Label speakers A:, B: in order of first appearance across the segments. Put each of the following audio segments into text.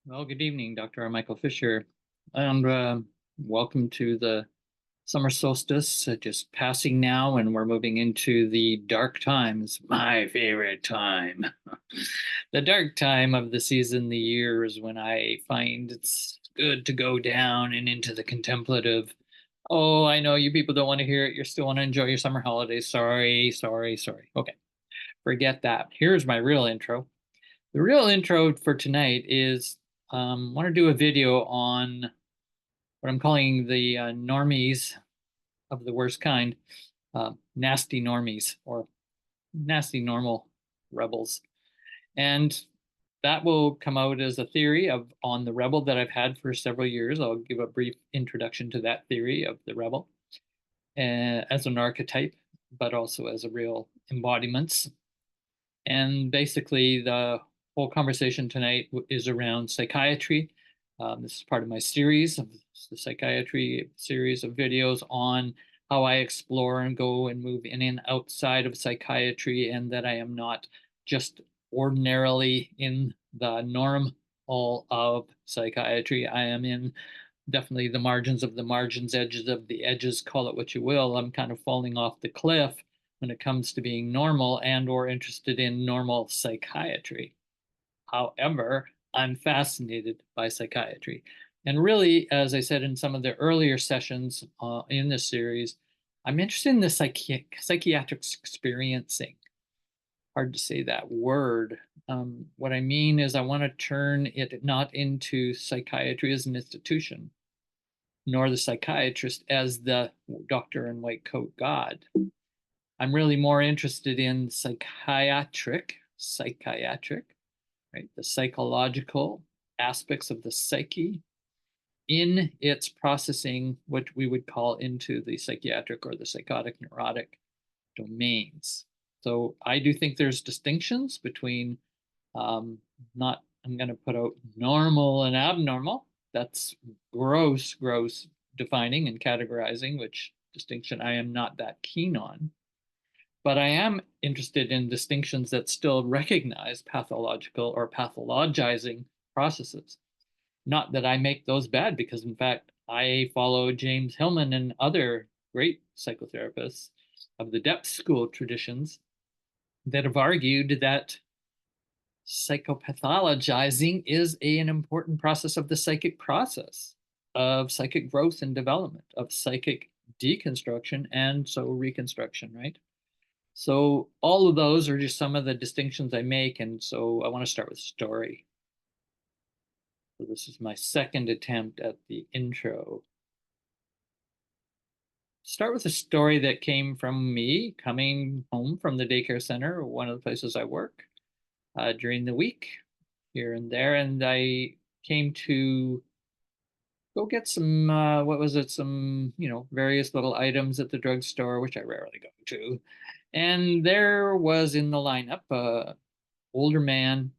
A: Well, good evening, Dr. Michael Fisher, and welcome to the summer solstice, just passing now, and we're moving into the dark times, my favorite time. The dark time of the season, the year, is when I find it's good to go down and into the contemplative. Oh, I know you people don't want to hear it. You still want to enjoy your summer holidays. Sorry, sorry, sorry. Okay, forget that. Here's my real intro. The real intro for tonight is I want to do a video on what I'm calling the normies of the worst kind, nasty normies or nasty normal rebels. And that will come out as a theory of on the rebel that I've had for several years. I'll give a brief introduction to that theory of the rebel as an archetype, but also as a real embodiments. And basically, the whole conversation tonight is around psychiatry. This is part of my series, the psychiatry series of videos on how I explore and go and move in and outside of psychiatry, and that I am not just ordinarily in the norm all of psychiatry. I am in definitely the margins of the margins, edges of the edges, call it what you will. I'm kind of falling off the cliff when it comes to being normal and or interested in normal psychiatry. However, I'm fascinated by psychiatry. And really, as I said in some of the earlier sessions in this series, I'm interested in the psychiatric experiencing. Hard to say that word. What I mean is I want to turn it not into psychiatry as an institution, nor the psychiatrist as the doctor in white coat God. I'm really more interested in psychiatric, right? The psychological aspects of the psyche in its processing, what we would call into the psychiatric or the psychotic neurotic domains. So I do think there's distinctions between not, I'm going to put out normal and abnormal. That's gross defining and categorizing, which distinction I am not that keen on. But I am interested in distinctions that still recognize pathological or pathologizing processes. Not that I make those bad, because in fact, I follow James Hillman and other great psychotherapists of the depth school traditions that have argued that psychopathologizing is an important process of the psychic process, of psychic growth and development, of psychic deconstruction, and so reconstruction, right? So all of those are just some of the distinctions I make. And so I want to start with story. So this is my second attempt at the intro. Start with a story that came from me coming home from the daycare center, one of the places I work, during the week here and there. And I came to go get some, what was it? Some, various little items at the drugstore, which I rarely go to. And there was in the lineup older man,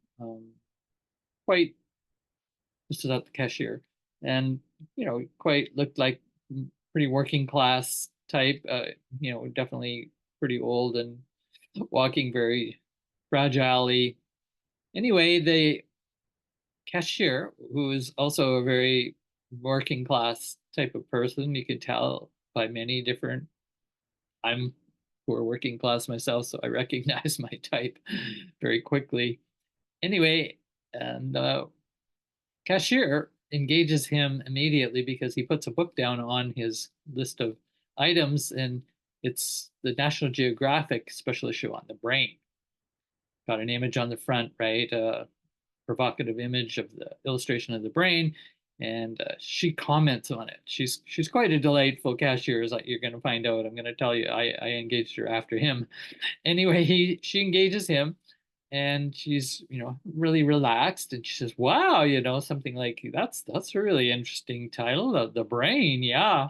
A: quite, this is at the cashier, and quite looked like pretty working class type, definitely pretty old and walking very fragilely. Anyway, the cashier, who is also a very working class type of person, you could tell by many different, I'm poor working class myself, so I recognize my type very quickly. Anyway, and the cashier engages him immediately because he puts a book down on his list of items, and it's the National Geographic special issue on the brain. Got an image on the front, right? A provocative image of the illustration of the brain, and she comments on it. She's quite a delightful cashier, as you're going to find out. I'm going to tell you, I engaged her after him. Anyway, she engages him, and she's really relaxed, and she says, wow, something like that's a really interesting title, the brain, yeah.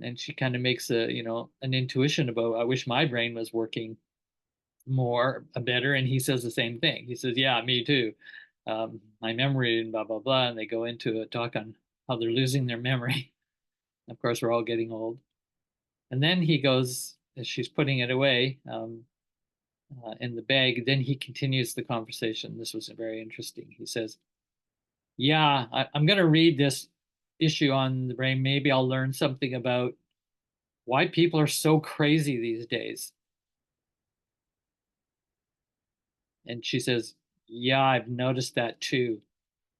A: And she kind of makes an intuition about, I wish my brain was working more better. And he says the same thing. He says, yeah, me too. My memory and blah blah blah. And they go into a talk on how they're losing their memory. Of course, we're all getting old. And then he goes, as she's putting it away, in the bag, then he continues the conversation. This was very interesting. He says, Yeah, I'm going to read this issue on the brain. Maybe I'll learn something about why people are so crazy these days. And she says, yeah, I've noticed that too.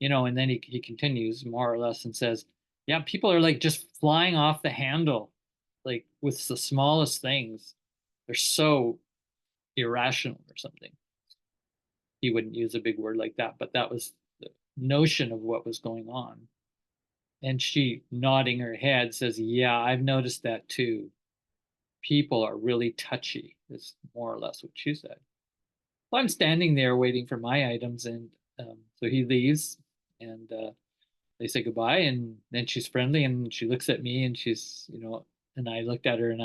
A: And then he continues more or less and says, yeah, people are like just flying off the handle, like with the smallest things. They're so irrational or something. He wouldn't use a big word like that, but that was the notion of what was going on. And she, nodding her head, says, yeah, I've noticed that too. People are really touchy, is more or less what she said. Well, I'm standing there waiting for my items, and so he leaves, and they say goodbye, and then she's friendly, and she looks at me, and and I looked at her, and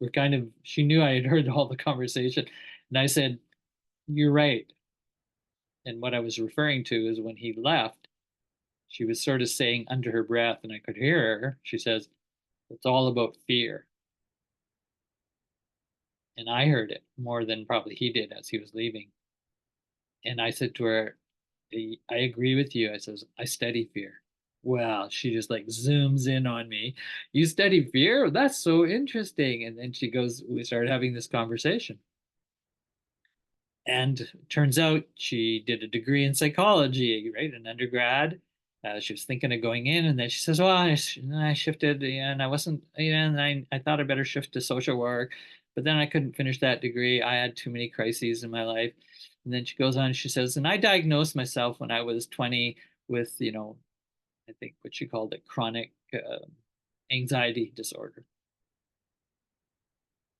A: we're kind of, she knew I had heard all the conversation, and I said, you're right. And what I was referring to is when he left, she was sort of saying under her breath, and I could hear her, she says, it's all about fear. And I heard it more than probably he did as he was leaving. And I said to her, I agree with you. I says, I study fear. Well, she just like zooms in on me. You study fear? That's so interesting. And then we started having this conversation. And turns out she did a degree in psychology, right? An undergrad. She was thinking of going in, and then she says, "Well, I shifted, yeah, and I wasn't, yeah, and I thought I better shift to social work, but then I couldn't finish that degree. I had too many crises in my life." And then she goes on, and she says, "And I diagnosed myself when I was 20 with, I think what she called it, chronic anxiety disorder."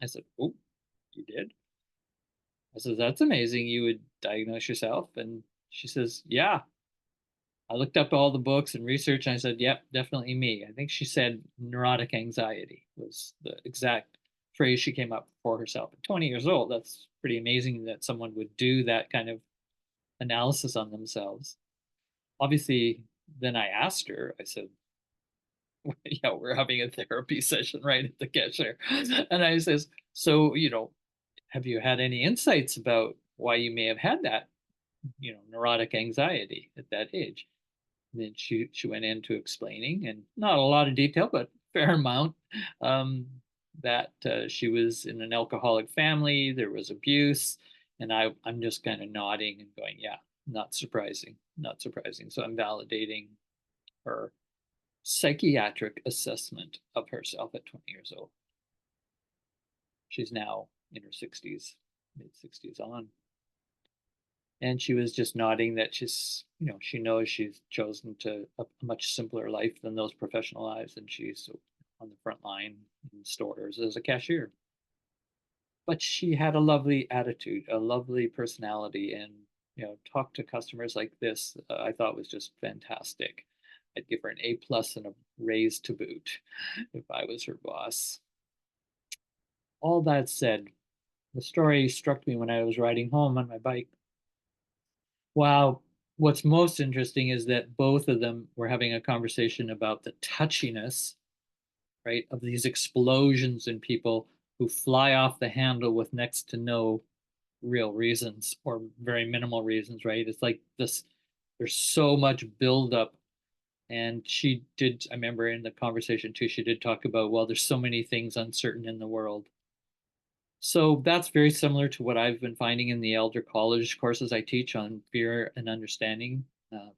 A: I said, "Oh, you did?" I said, "That's amazing. You would diagnose yourself." And she says, "Yeah." I looked up all the books and research, and I said, "Yep, definitely me." I think she said neurotic anxiety was the exact phrase she came up for herself. At 20 years old, that's pretty amazing that someone would do that kind of analysis on themselves. Obviously, then I asked her, I said, "Yeah, we're having a therapy session right at the cashier." And I says, "So, have you had any insights about why you may have had that, neurotic anxiety at that age?" And then she went into explaining, and not a lot of detail, but fair amount, um, that she was in an alcoholic family, there was abuse, and I'm just kind of nodding and going, yeah, not surprising, not surprising. So I'm validating her psychiatric assessment of herself at 20 years old. She's now in her 60s, mid 60s on. And she was just nodding that she knows she's chosen to a much simpler life than those professional lives, and she's on the front line in stores as a cashier. But she had a lovely attitude, a lovely personality, and talk to customers like this. I thought was just fantastic. I'd give her an A+ and a raise to boot if I was her boss. All that said, the story struck me when I was riding home on my bike. Wow. What's most interesting is that both of them were having a conversation about the touchiness, right, of these explosions in people who fly off the handle with next to no real reasons or very minimal reasons, right? It's like this, there's so much buildup. And I remember in the conversation too, she did talk about, well, there's so many things uncertain in the world. So that's very similar to what I've been finding in the elder college courses I teach on fear and understanding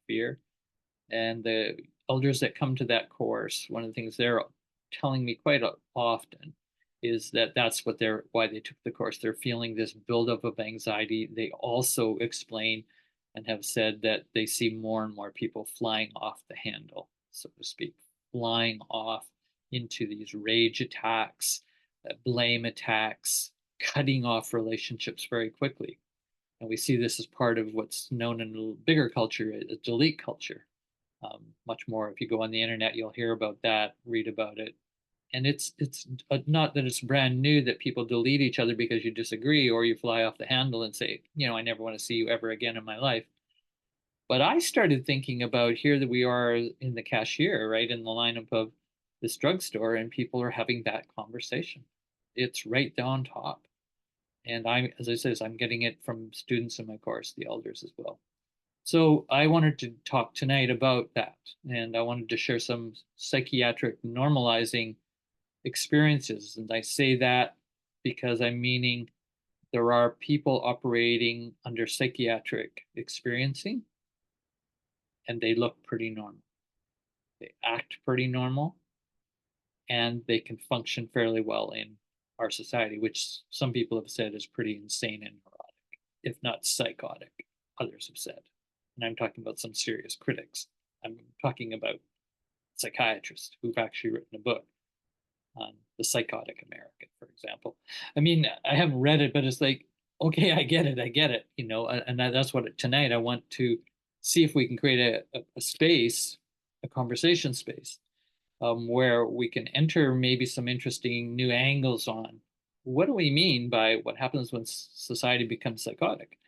A: fear. And the elders that come to that course, one of the things they're telling me quite often is that that's why they took the course. They're feeling this buildup of anxiety. They also explain and have said that they see more and more people flying off the handle, so to speak, flying off into these rage attacks, blame attacks, cutting off relationships very quickly. And we see this as part of what's known in a bigger culture as delete culture. Much more, if you go on the internet, you'll hear about that, read about it. And it's not that it's brand new that people delete each other because you disagree or you fly off the handle and say, I never want to see you ever again in my life. But I started thinking about here that we are in the cashier, right, in the lineup of this drugstore, and people are having that conversation. It's right down top. And as I said, I'm getting it from students in my course, the elders as well. So I wanted to talk tonight about that, and I wanted to share some psychiatric normalizing experiences. And I say that because I'm meaning there are people operating under psychiatric experiencing, and they look pretty normal. They act pretty normal, and they can function fairly well in our society, which some people have said is pretty insane and neurotic, if not psychotic, others have said. And I'm talking about some serious critics. I'm talking about psychiatrists who've actually written a book on the psychotic American, for example. I mean, I haven't read it, but it's like, okay, I get it, and that's what tonight I want to see if we can create a space, a conversation space, where we can enter maybe some interesting new angles on what do we mean by what happens when society becomes psychotic,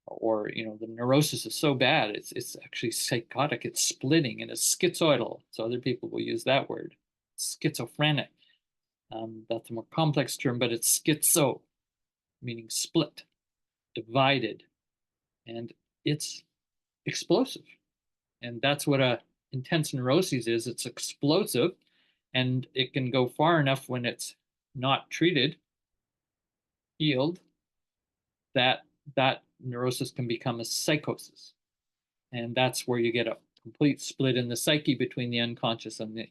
A: or the neurosis is so bad it's actually psychotic, it's splitting and it's schizoidal, so other people will use that word, schizophrenic. That's a more complex term, but it's schizo, meaning split, divided, and it's explosive. And that's what a intense neuroses is. It's explosive, and it can go far enough when it's not treated, healed, that that neurosis can become a psychosis. And that's where you get a complete split in the psyche between the unconscious and the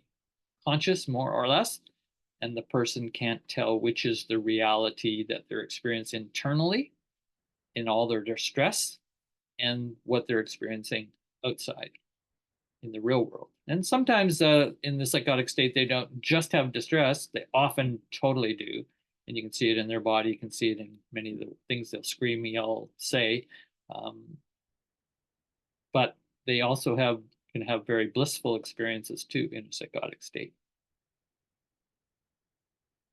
A: conscious, more or less. And the person can't tell which is the reality that they're experiencing internally in all their distress and what they're experiencing outside in the real world. And sometimes in the psychotic state, they don't just have distress, they often totally do. And you can see it in their body, you can see it in many of the things they'll scream, yell, say. But they also can have very blissful experiences too in a psychotic state.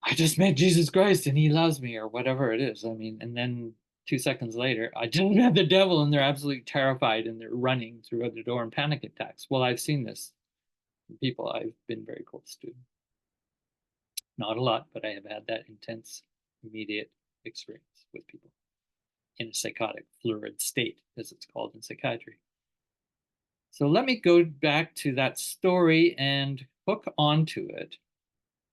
A: I just met Jesus Christ and he loves me, or whatever it is. I mean, and then 2 seconds later, I just met the devil and they're absolutely terrified and they're running through the door in panic attacks. Well, I've seen this from people I've been very close to. Not a lot, but I have had that intense, immediate experience with people in a psychotic, fluid state, as it's called in psychiatry. So let me go back to that story and hook onto it.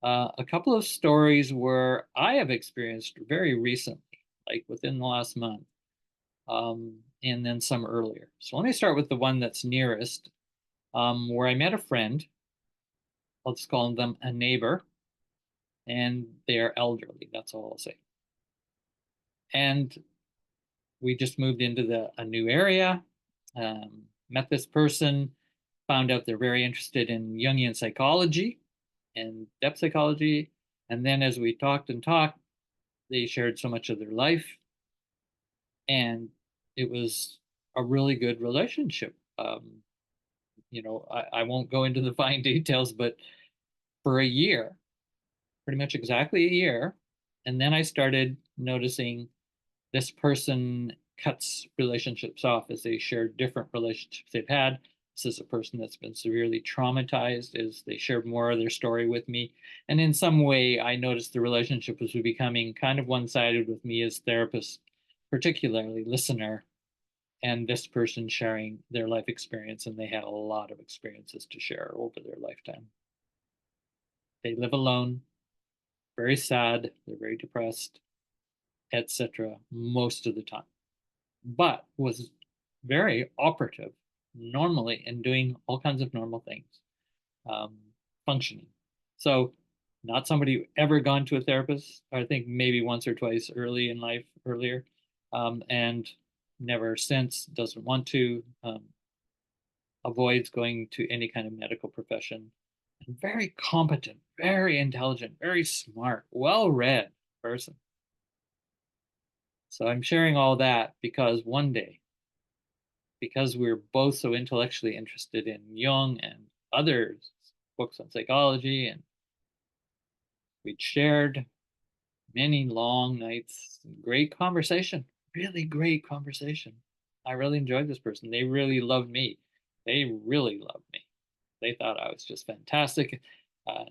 A: A couple of stories where I have experienced very recently, like within the last month, and then some earlier. So let me start with the one that's nearest, where I met a friend. I'll just call them a neighbor, and they are elderly. That's all I'll say. And we just moved into a new area, met this person, found out they're very interested in Jungian psychology and depth psychology. And then as we talked and talked, they shared so much of their life. And it was a really good relationship. I won't go into the fine details, but for a year, pretty much exactly a year. And then I started noticing this person cuts relationships off as they share different relationships they've had. This is a person that's been severely traumatized as they shared more of their story with me. And in some way, I noticed the relationship was becoming kind of one-sided with me as therapist, particularly listener, and this person sharing their life experience. And they had a lot of experiences to share over their lifetime. They live alone, very sad, they're very depressed, etc., most of the time, but was very operative normally and doing all kinds of normal things, functioning. So not somebody who ever gone to a therapist, I think maybe once or twice early in life, earlier, and never since, doesn't want to, avoids going to any kind of medical profession, and very competent, very intelligent, very smart, well-read person. So I'm sharing all that because one day, because we're both so intellectually interested in Jung and others' books on psychology, and we'd shared many long nights, great conversation, really great conversation. I really enjoyed this person. They really loved me. They really loved me. They thought I was just fantastic.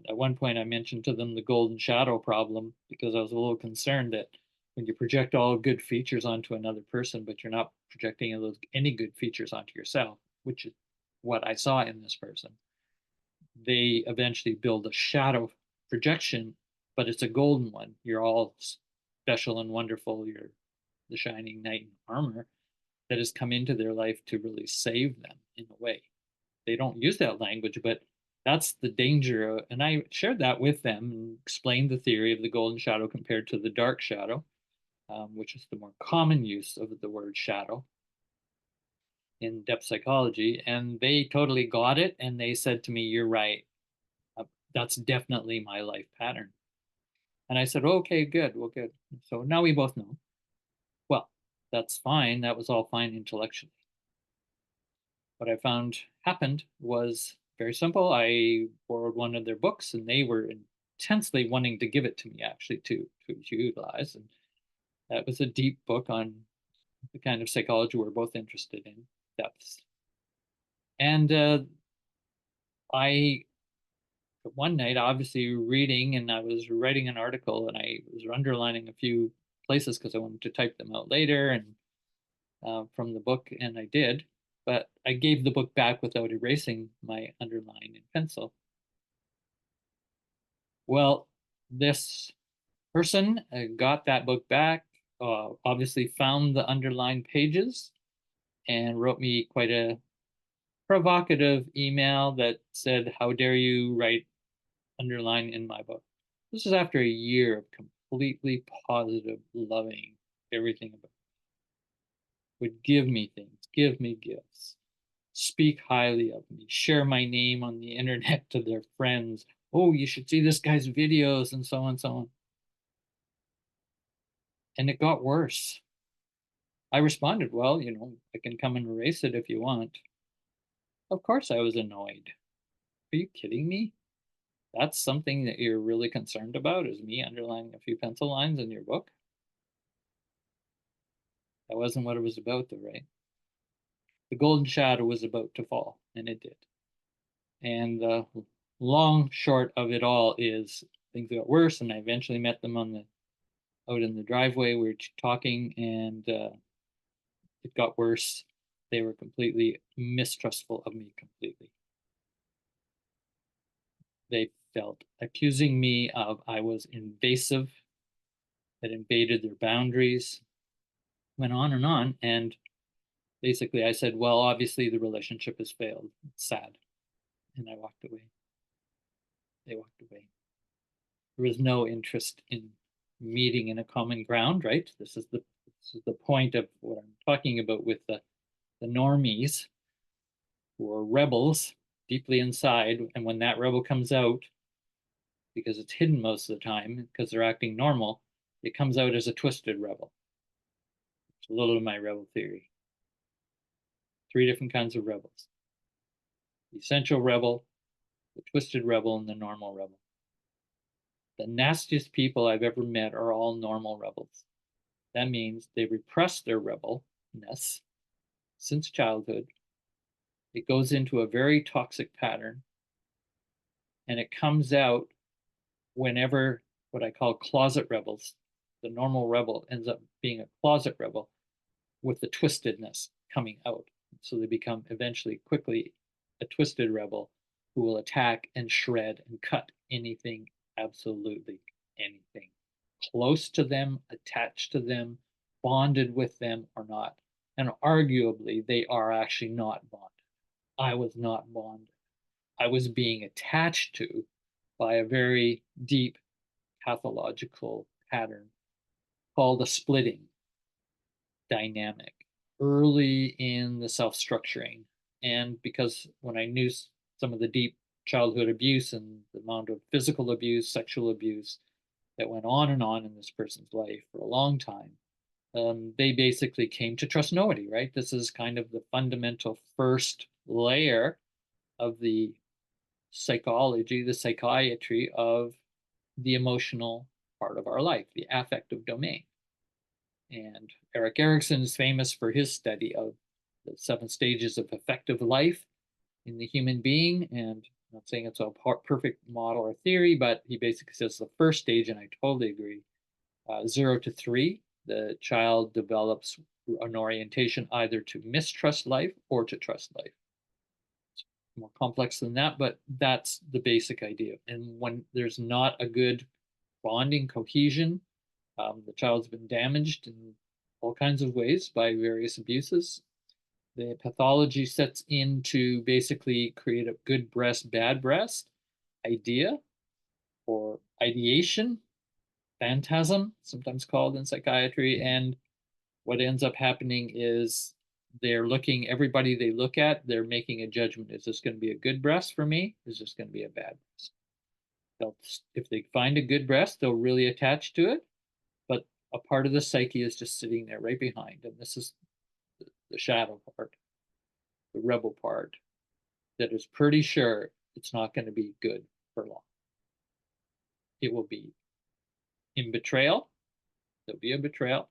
A: At one point, I mentioned to them the golden shadow problem because I was a little concerned that when you project all good features onto another person, but you're not projecting any good features onto yourself, which is what I saw in this person. They eventually build a shadow projection, but it's a golden one. You're all special and wonderful. You're the shining knight in armor that has come into their life to really save them in a way. They don't use that language, but that's the danger. And I shared that with them and explained the theory of the golden shadow compared to the dark shadow, which is the more common use of the word shadow in depth psychology. And they totally got it. And they said to me, "You're right. Uh, that's definitely my life pattern." And I said, "Okay, good. Well, good." So now we both know. Well, that's fine. That was all fine intellectually. What I found happened was very simple. I borrowed one of their books, and they were intensely wanting to give it to me actually to utilize. And that was a deep book on the kind of psychology we're both interested in, depths. And I one night, obviously reading, and I was writing an article, and I was underlining a few places because I wanted to type them out later and from the book, and I did. But I gave the book back without erasing my underline in pencil. Well, this person got that book back, obviously found the underlined pages, and wrote me quite a provocative email that said, "How dare you write underline in my book?" This is after a year of completely positive, loving everything about it. Would give me things, give me gifts, speak highly of me, share my name on the internet to their friends. "Oh, you should see this guy's videos," and so on, so on. And it got worse. I responded, "Well, I can come and erase it if you want." Of course, I was annoyed. Are you kidding me? That's something that you're really concerned about, is me underlining a few pencil lines in your book? That wasn't what it was about, though, right? The golden shadow was about to fall, and it did. And the long short of it all is things got worse, and I eventually met them out in the driveway. We were talking, and it got worse. They were completely mistrustful of me completely. They felt accusing me of I was invasive, that invaded their boundaries, went on and on. And basically, I said, "Well, obviously, the relationship has failed. It's sad." And I walked away. They walked away. There was no interest in meeting in a common ground, right? This is the point of what I'm talking about with the normies, who are rebels deeply inside. And when that rebel comes out, because it's hidden most of the time, because they're acting normal, it comes out as a twisted rebel. It's a little of my rebel theory. 3 different kinds of rebels: the essential rebel, the twisted rebel, and the normal rebel. The nastiest people I've ever met are all normal rebels. That means they repress their rebelness since childhood. It goes into a very toxic pattern, and it comes out whenever what I call closet rebels. The normal rebel ends up being a closet rebel with the twistedness coming out. So they become eventually quickly a twisted rebel who will attack and shred and cut anything, absolutely anything, close to them, attached to them, bonded with them or not. And arguably, they are actually not bonded. I was not bonded. I was being attached to by a very deep pathological pattern called a splitting dynamic early in the self structuring. And because when I knew some of the deep childhood abuse and the amount of physical abuse, sexual abuse that went on in this person's life for a long time, they basically came to trust nobody, right? This is kind of the fundamental first layer of the psychology, the psychiatry of the emotional part of our life, the affective domain. And Eric Erikson is famous for his study of the 7 stages of affective life in the human being. And I'm not saying it's a perfect model or theory, but he basically says the first stage, and I totally agree, 0 to 3 the child develops an orientation either to mistrust life or to trust life. It's more complex than that, but that's the basic idea. And when there's not a good bonding cohesion, the child's been damaged in all kinds of ways by various abuses. The pathology sets in to basically create a good breast, bad breast idea or ideation, phantasm, sometimes called in psychiatry. And what ends up happening is they're looking, everybody they look at, they're making a judgment. Is this going to be a good breast for me? Is this going to be a bad breast? If they find a good breast, they'll really attach to it. But a part of the psyche is just sitting there right behind. And this is the shadow part, the rebel part, that is pretty sure it's not going to be good for long. It will be in betrayal. There'll be a betrayal.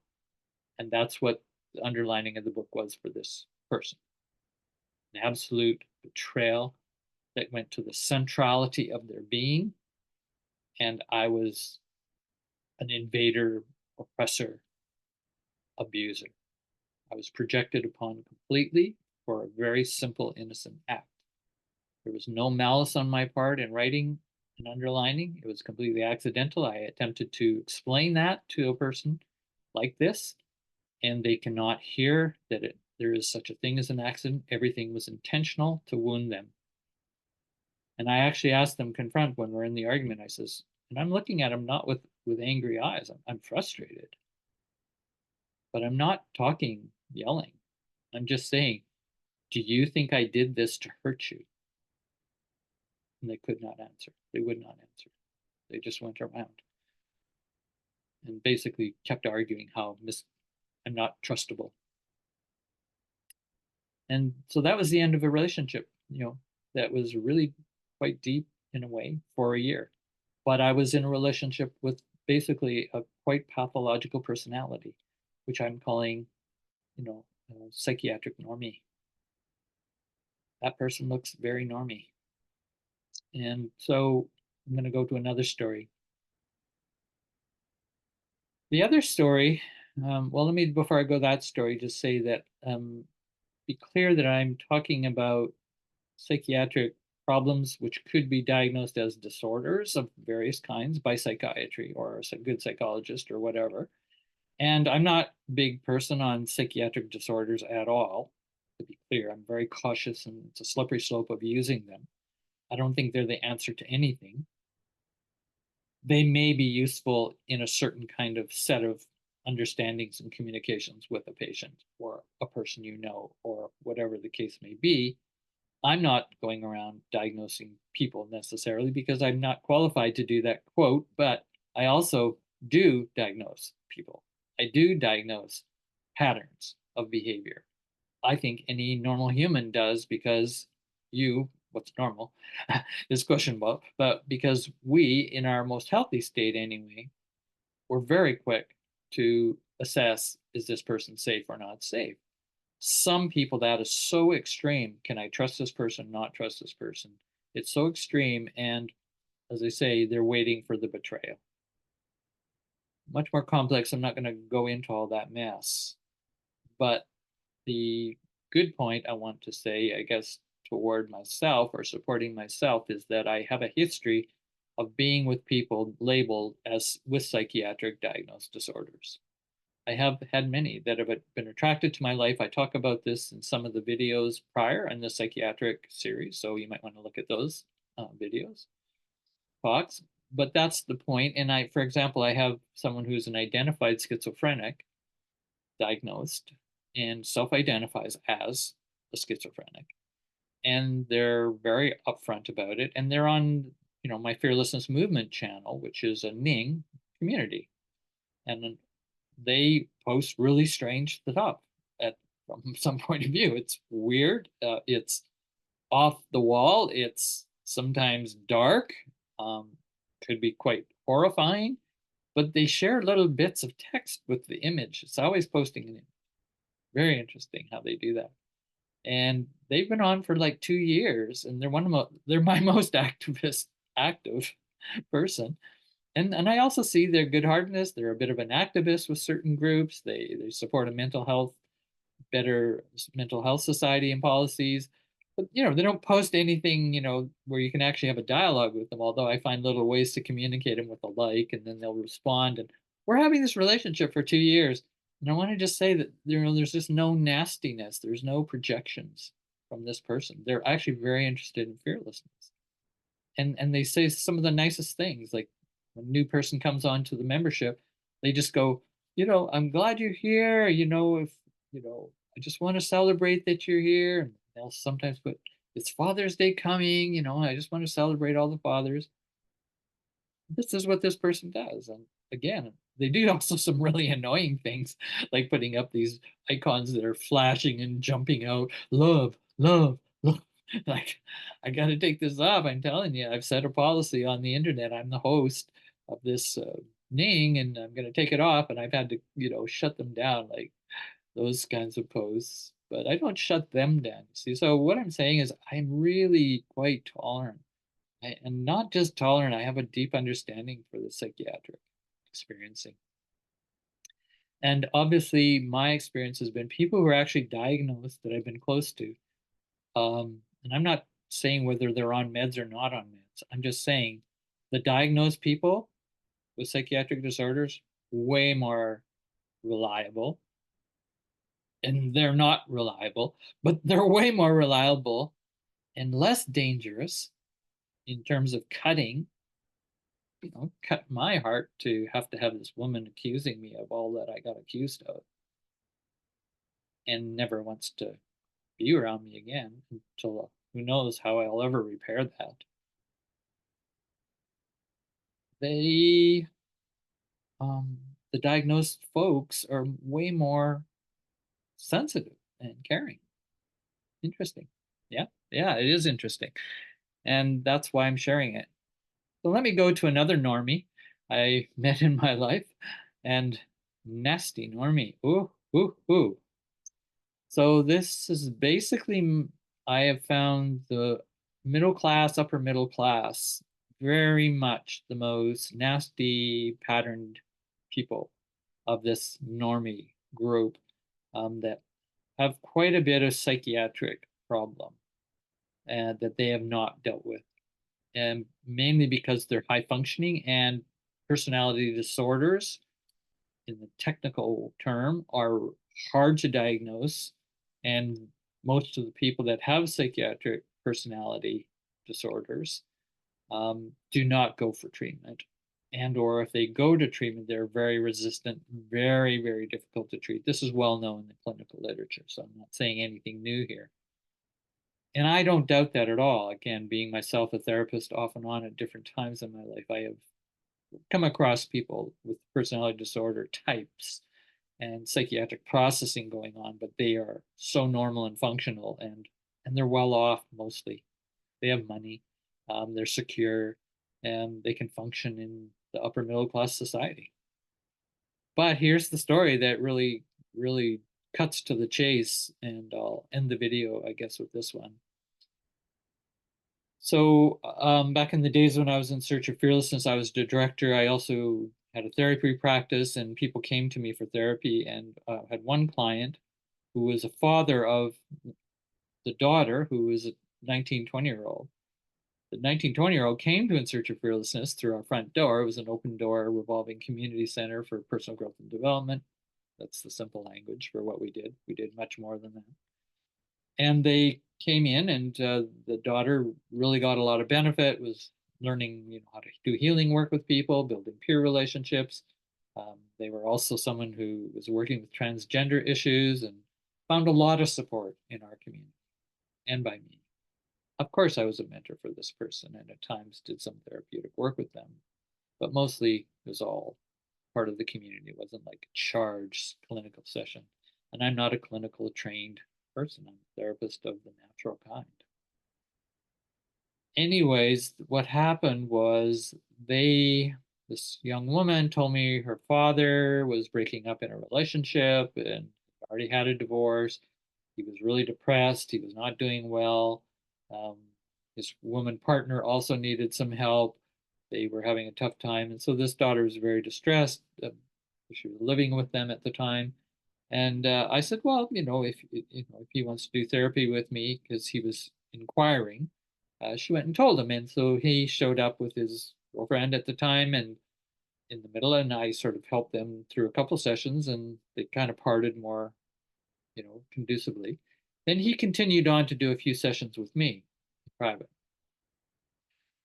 A: And that's what the underlining of the book was for this person. An absolute betrayal that went to the centrality of their being. And I was an invader, oppressor, abuser. I was projected upon completely for a very simple, innocent act. There was no malice on my part in writing and underlining. It was completely accidental. I attempted to explain that to a person like this, and they cannot hear that there is such a thing as an accident. Everything was intentional to wound them. And I actually asked them confront when we're in the argument. I says, and I'm looking at him not with angry eyes. I'm frustrated, but I'm not talking, yelling. I'm just saying, do you think I did this to hurt you? And they could not answer. They would not answer. They just went around and basically kept arguing how I'm not trustable. And so that was the end of a relationship, that was really quite deep in a way for a year. But I was in a relationship with basically a quite pathological personality, which I'm calling, psychiatric normie. That person looks very normie. And so I'm going to go to another story. The other story, well, let me, before I go that story, just say that be clear that I'm talking about psychiatric problems which could be diagnosed as disorders of various kinds by psychiatry or a good psychologist or whatever. And I'm not a big person on psychiatric disorders at all, to be clear. I'm very cautious, and it's a slippery slope of using them. I don't think they're the answer to anything. They may be useful in a certain kind of set of understandings and communications with a patient or a person or whatever the case may be. I'm not going around diagnosing people necessarily because I'm not qualified to do that, quote, but I also do diagnose people. I do diagnose patterns of behavior. I think any normal human does, because what's normal is questionable, but because we, in our most healthy state anyway, we're very quick to assess, is this person safe or not safe? Some people, that is so extreme. Can I trust this person, not trust this person? It's so extreme. And as I say, they're waiting for the betrayal. Much more complex. I'm not going to go into all that mess. But the good point I want to say, I guess, toward myself or supporting myself, is that I have a history of being with people labeled as with psychiatric diagnosed disorders. I have had many that have been attracted to my life. I talk about this in some of the videos prior in the psychiatric series, so you might want to look at those videos, talks. But that's the point. And for example, I have someone who's an identified schizophrenic, diagnosed, and self-identifies as a schizophrenic. And they're very upfront about it. And they're on, my Fearlessness Movement channel, which is a Ning community. And they post really strange stuff from some point of view. It's weird. It's off the wall. It's sometimes dark. Could be quite horrifying. But they share little bits of text with the image. It's always posting an image. Very interesting how they do that. And they've been on for like 2 years, and they're my most active person. And I also see their good-heartedness. They're a bit of an activist with certain groups. They support a better mental health society and policies. But they don't post anything, where you can actually have a dialogue with them. Although I find little ways to communicate them with a like, and then they'll respond. And we're having this relationship for 2 years, and I want to just say that there's just no nastiness. There's no projections from this person. They're actually very interested in fearlessness, and they say some of the nicest things. Like when a new person comes onto the membership, they just go, I'm glad you're here. If I just want to celebrate that you're here. And they'll sometimes put, it's Father's Day coming. I just want to celebrate all the fathers. This is what this person does. And again, they do also some really annoying things, like putting up these icons that are flashing and jumping out, love, love, love. Like, I got to take this off. I'm telling you, I've set a policy on the internet. I'm the host of this Ning, and I'm going to take it off. And I've had to, shut them down, like those kinds of posts. But I don't shut them down. See, so what I'm saying is I'm really quite tolerant. And not just tolerant, I have a deep understanding for the psychiatric experiencing. And obviously, my experience has been people who are actually diagnosed that I've been close to. And I'm not saying whether they're on meds or not on meds. I'm just saying the diagnosed people with psychiatric disorders, way more reliable. And they're not reliable, but they're way more reliable and less dangerous in terms of cutting, cut my heart to have this woman accusing me of all that I got accused of and never wants to be around me again until who knows how I'll ever repair that. They, um, the diagnosed folks are way more sensitive and caring. Interesting. Yeah, yeah, it is interesting. And that's why I'm sharing it. So let me go to another normie I met in my life, and nasty normie. Ooh, ooh, ooh. So this is basically, I have found the middle class, upper middle class, very much the most nasty patterned people of this normie group, that have quite a bit of psychiatric problem and that they have not dealt with, and mainly because they're high functioning, and personality disorders in the technical term are hard to diagnose, and most of the people that have psychiatric personality disorders do not go for treatment, and or if they go to treatment, they're very resistant, very, very difficult to treat. This is well known in the clinical literature, so I'm not saying anything new here. And I don't doubt that at all. Again, being myself a therapist off and on at different times in my life, I have come across people with personality disorder types and psychiatric processing going on, but they are so normal and functional, and they're well off mostly. They have money, they're secure, and they can function in the upper middle class society. But here's the story that really, really cuts to the chase, and I'll end the video, I guess, with this one. So back in the days when I was in search of fearlessness, I was the director. I also had a therapy practice, and people came to me for therapy. And had one client who was a father of the daughter, who was a 19, 20-year-old. The 19, 20-year-old came to In Search of Fearlessness through our front door. It was an open door revolving community center for personal growth and development. That's the simple language for what we did. We did much more than that. And they came in, and the daughter really got a lot of benefit, was learning how to do healing work with people, building peer relationships. They were also someone who was working with transgender issues and found a lot of support in our community and by me. Of course, I was a mentor for this person and at times did some therapeutic work with them, but mostly it was all part of the community. It wasn't like a charged clinical session. And I'm not a clinical trained person. I'm a therapist of the natural kind. Anyways, what happened was this young woman told me her father was breaking up in a relationship and already had a divorce. He was really depressed. He was not doing well. Um, his woman partner also needed some help. they were having a tough time. And so this daughter was very distressed. She was living with them at the time. And I said, well, if he wants to do therapy with me, because he was inquiring, she went and told him. And so he showed up with his girlfriend at the time and in the middle, and I sort of helped them through a couple sessions, and they kind of parted more, conducively. Then he continued on to do a few sessions with me in private,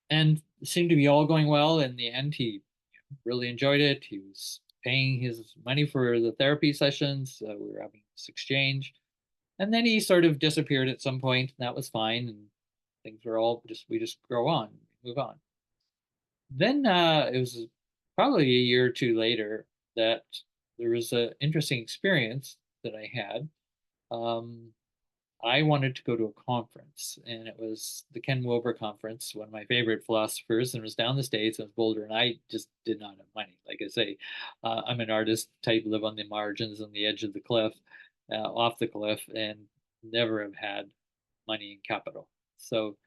A: and it seemed to be all going well. In the end, he really enjoyed it. He was paying his money for the therapy sessions. We were having this exchange. And then he sort of disappeared at some point, and that was fine. And things were all we just grow on, move on. Then it was probably a year or two later that there was an interesting experience that I had. Um, I wanted to go to a conference, and it was the Ken Wilber conference, one of my favorite philosophers, and it was down the States and it was Boulder, and I just did not have money. Like I say, I'm an artist type, live on the margins, on the edge of the cliff, off the cliff, and never have had money and capital. So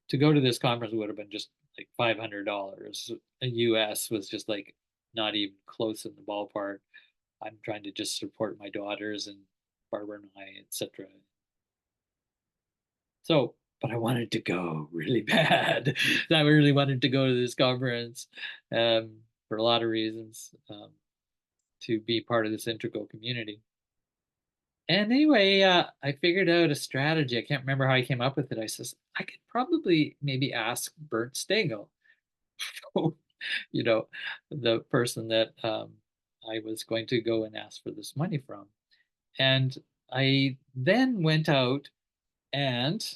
A: to go to this conference would have been just like $500. A US was just like not even close in the ballpark. I'm trying to just support my daughters and Barbara and I, etc. So, but I wanted to go really bad. I really wanted to go to this conference for a lot of reasons, to be part of this integral community. And anyway, I figured out a strategy. I can't remember how I came up with it. I says, I could probably maybe ask Bert Stengel, you know, the person that I was going to go and ask for this money from. And I then went out and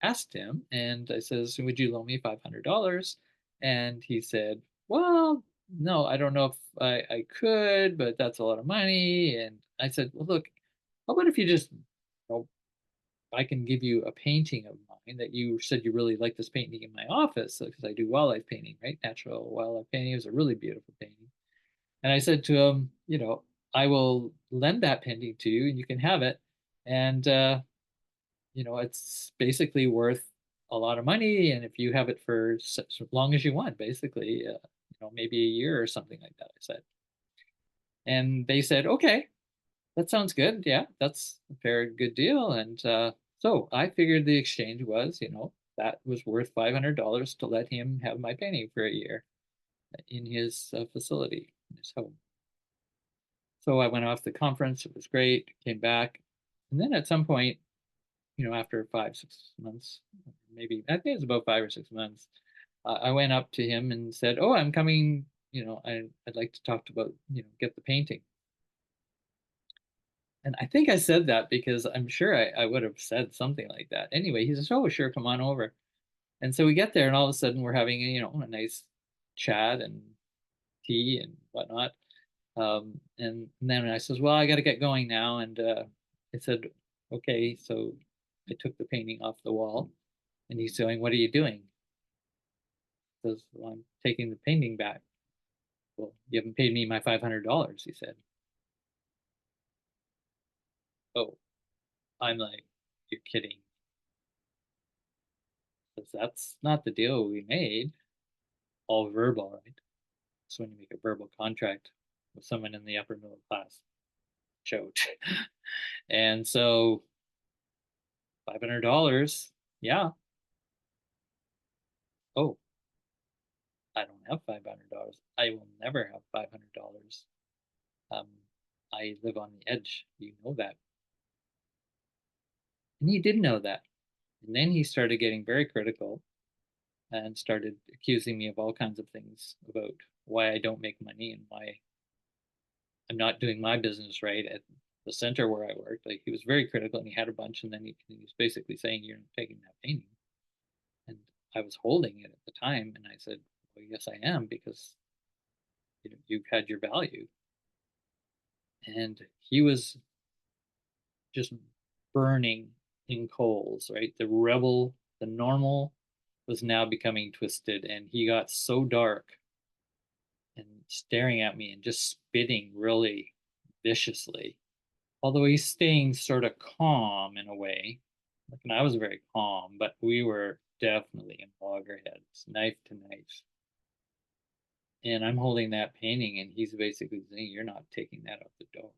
A: asked him, and I says, would you loan me $500? And he said, well, no, I don't know if I could, but that's a lot of money. And I said, well, look, how about if you just, I can give you a painting of mine that you said you really like this painting in my office, because I do wildlife painting, right? Natural wildlife painting. It was a really beautiful painting. And I said to him, I will lend that painting to you and you can have it. And it's basically worth a lot of money. And if you have it for as long as you want, basically, maybe a year or something like that, I said. And they said, okay, that sounds good. Yeah, that's a very good deal. And so I figured the exchange was, that was worth $500 to let him have my painting for a year in his facility, in his home. So I went off the conference. It was great. Came back. And then at some point, after 5, 6 months, maybe I think it was about 5 or 6 months, I went up to him and said, "Oh, I'm coming. I'd like to talk about, get the painting." And I think I said that because I'm sure I would have said something like that. Anyway, he says, "Oh, sure, come on over." And so we get there, and all of a sudden we're having a nice chat and tea and whatnot. And then I says, "Well, I got to get going now." And I said, "Okay." So I took the painting off the wall, and he's saying, "What are you doing?" I says, "Well, I'm taking the painting back." "Well, you haven't paid me my $500, he said. "Oh," I'm like, "You're kidding." Because that's not the deal we made. All verbal, right? So when you make a verbal contract with someone in the upper middle class, chote. And so $500, yeah. Oh, I don't have $500. I will never have $500. Um, I live on the edge. You know that. And he did know that. And then he started getting very critical and started accusing me of all kinds of things about why I don't make money and why I'm not doing my business right at the center where I worked. Like, he was very critical, and he had a bunch, and then he was basically saying, "You're not taking that painting." And I was holding it at the time, and I said, "Well, yes, I am, because you've had your value." And he was just burning in coals, right? The rebel, the normal was now becoming twisted, and he got so dark and staring at me and just spitting really viciously. Although he's staying sort of calm in a way. Like, and I was very calm, but we were definitely in loggerheads, knife to knife. And I'm holding that painting, and he's basically saying, "You're not taking that out the door."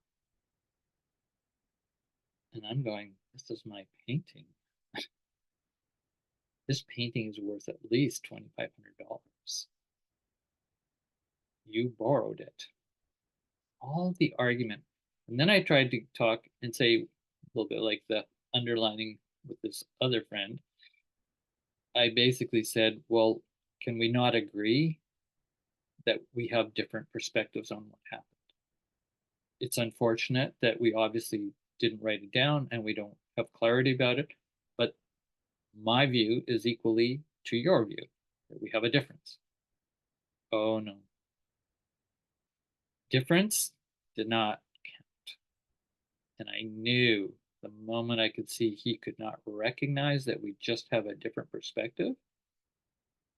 A: And I'm going, "This is my painting. This painting is worth at least $2,500. You borrowed it." All the argument. And then I tried to talk and say a little bit like the underlining with this other friend. I basically said, "Well, can we not agree that we have different perspectives on what happened? It's unfortunate that we obviously didn't write it down and we don't have clarity about it, but my view is equally to your view, that we have a difference." Oh no. Difference did not count. And I knew the moment I could see he could not recognize that we just have a different perspective,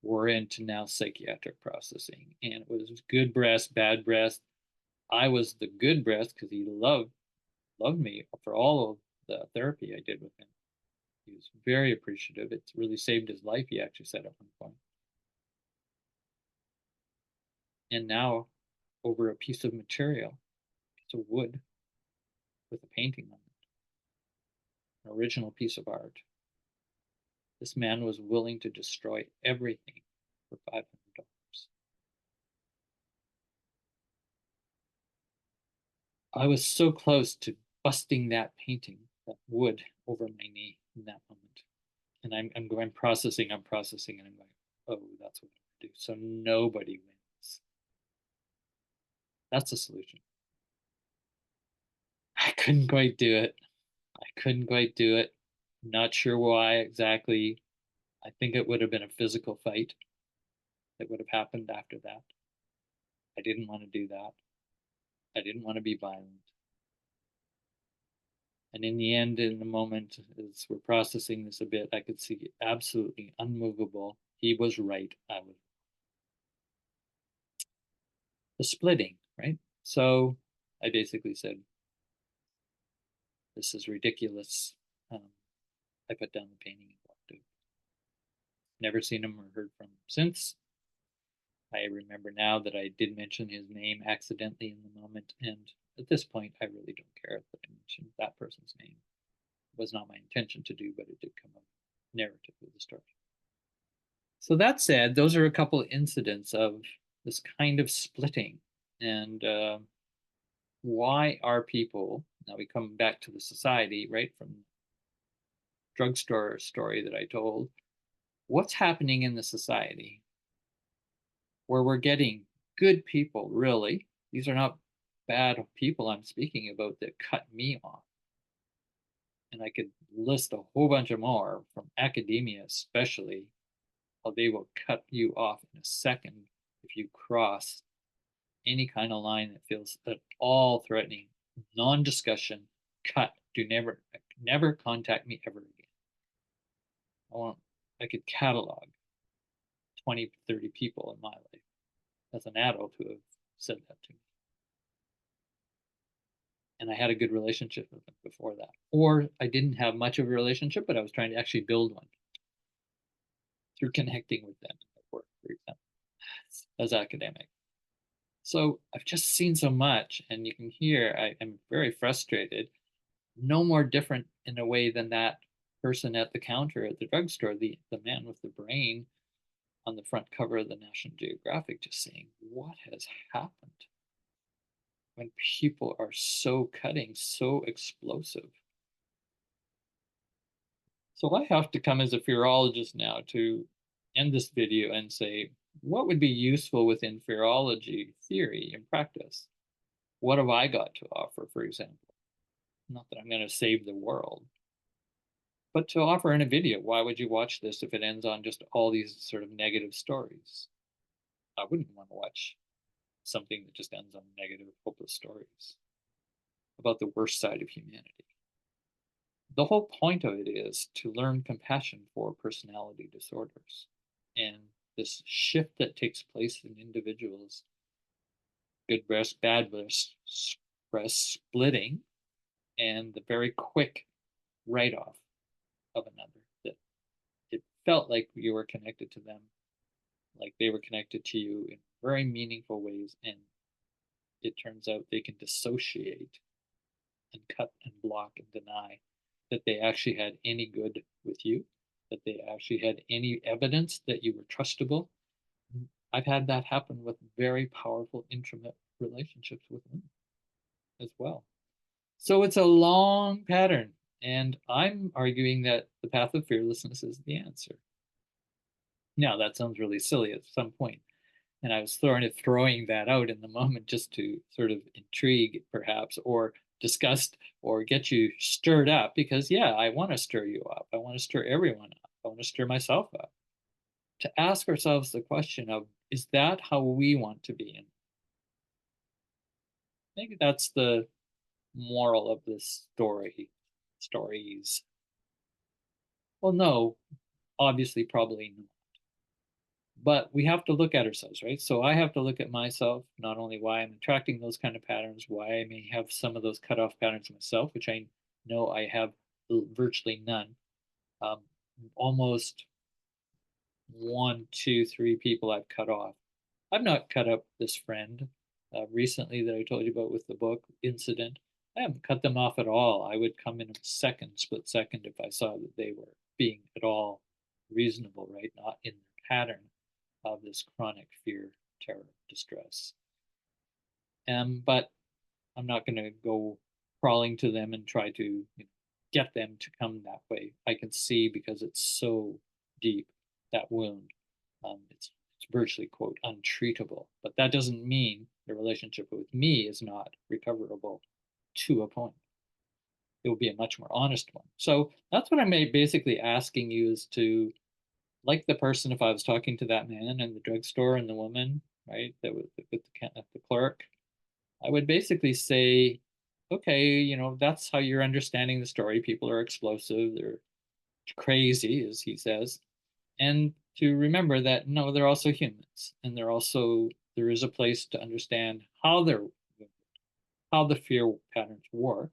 A: we're into now psychiatric processing. And it was good breast, bad breast. I was the good breast because he loved me for all of the therapy I did with him. He was very appreciative. It's really saved his life, he actually said at one point. And now, over a piece of material, a piece of wood with a painting on it, an original piece of art, this man was willing to destroy everything for $500. I was so close to busting that painting, that wood, over my knee in that moment. And I'm going processing, I'm processing, and I'm going, oh, that's what I'm going to do. So nobody wins. That's the solution. I couldn't quite do it. I couldn't quite do it. Not sure why exactly. I think it would have been a physical fight that would have happened after that. I didn't want to do that. I didn't want to be violent. And in the end, in the moment, as we're processing this a bit, I could see absolutely unmovable. He was right. I was. The splitting, right? So I basically said, "This is ridiculous." I put down the painting and walked out. Never seen him or heard from him since. I remember now that I did mention his name accidentally in the moment, and at this point, I really don't care that I mentioned that person's name. It was not my intention to do, but it did come up narrative of the story. So that said, those are a couple of incidents of this kind of splitting, and why are people, now we come back to the society, right, from the drugstore story that I told, what's happening in the society where we're getting good people, really? These are not bad people I'm speaking about that cut me off. And I could list a whole bunch of more from academia, especially, how they will cut you off in a second if you cross any kind of line that feels at all threatening. Non-discussion, cut. Do never contact me ever again. I could catalog 20, 30 people in my life as an adult who have said that to me. And I had a good relationship with them before that. Or I didn't have much of a relationship, but I was trying to actually build one through connecting with them at work, for example, as academic. So I've just seen so much, and you can hear I am very frustrated. No more different in a way than that person at the counter at the drugstore, the man with the brain on the front cover of the National Geographic, just saying, what has happened when people are so cutting, so explosive? So I have to come as a fearologist now to end this video and say, what would be useful within fearology theory and practice? What have I got to offer, for example? Not that I'm going to save the world, but to offer in a video. Why would you watch this if it ends on just all these sort of negative stories? I wouldn't want to watch something that just ends on negative, hopeless stories about the worst side of humanity. The whole point of it is to learn compassion for personality disorders and this shift that takes place in individuals, good breast, bad breast, splitting, and the very quick write-off of another, that it felt like you were connected to them, like they were connected to you in very meaningful ways. And it turns out they can dissociate and cut and block and deny that they actually had any good with you, that they actually had any evidence that you were trustable. I've had that happen with very powerful, intimate relationships with women as well. So it's a long pattern. And I'm arguing that the path of fearlessness is the answer. Now, that sounds really silly at some point, and I was throwing that out in the moment just to sort of intrigue, perhaps, or disgust, or get you stirred up. Because yeah, I want to stir you up. I want to stir everyone up. I want to stir myself up. To ask ourselves the question of, is that how we want to be? And maybe that's the moral of this stories. Well, no, obviously, probably not. But we have to look at ourselves, right? So I have to look at myself, not only why I'm attracting those kind of patterns, why I may have some of those cutoff patterns myself, which I know I have virtually none. Almost one, two, three people I've cut off. I've not cut up this friend recently that I told you about with the book incident. I haven't cut them off at all. I would come in a split second, if I saw that they were being at all reasonable, right? Not in their pattern of this chronic fear, terror, distress. But I'm not going to go crawling to them and try to get them to come that way. I can see, because it's so deep, that wound. It's virtually, quote, untreatable. But that doesn't mean the relationship with me is not recoverable to a point. It will be a much more honest one. So that's what I'm basically asking you, is to, like the person, if I was talking to that man in the drugstore and the woman, right, that was with the clerk, I would basically say, okay, that's how you're understanding the story. People are explosive, they're crazy, as he says. And to remember that, no, they're also humans. And there is a place to understand how the fear patterns work,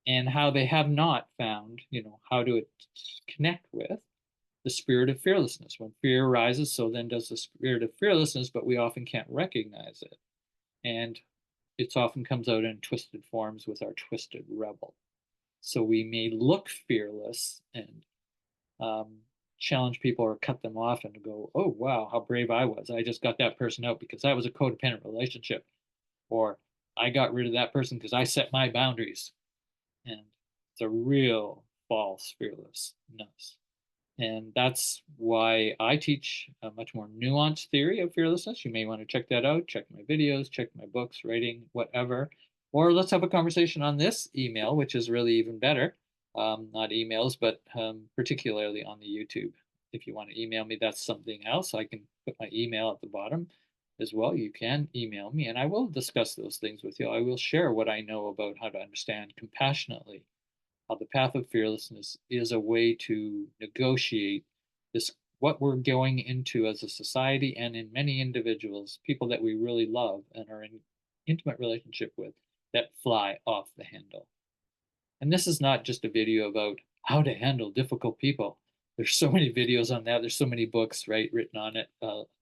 A: and how they have not found, how to connect with the spirit of fearlessness. When fear arises, so then does the spirit of fearlessness, but we often can't recognize it. And it often comes out in twisted forms with our twisted rebel. So we may look fearless and challenge people or cut them off and go, oh, wow, how brave I was. I just got that person out because that was a codependent relationship. Or I got rid of that person because I set my boundaries. And it's a real false fearlessness. And that's why I teach a much more nuanced theory of fearlessness. You may want to check that out, check my videos, check my books, writing, whatever. Or let's have a conversation on this email, which is really even better. Not emails, but particularly on the YouTube. If you want to email me, that's something else. I can put my email at the bottom as well. You can email me, and I will discuss those things with you. I will share what I know about how to understand compassionately how the path of fearlessness is a way to negotiate this, what we're going into as a society, and in many individuals, people that we really love and are in intimate relationship with, that fly off the handle. And this is not just a video about how to handle difficult people. There's so many videos on that. There's so many books, right, written on it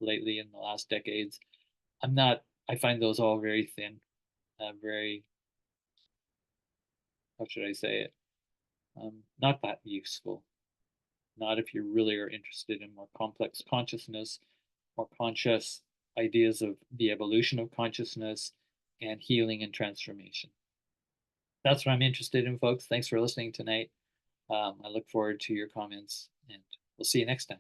A: lately in the last decades. I find those all very thin, very, how should I say it? Not that useful. Not if you really are interested in more complex consciousness, more conscious ideas of the evolution of consciousness, and healing and transformation. That's what I'm interested in, folks. Thanks for listening tonight. I look forward to your comments, and we'll see you next time.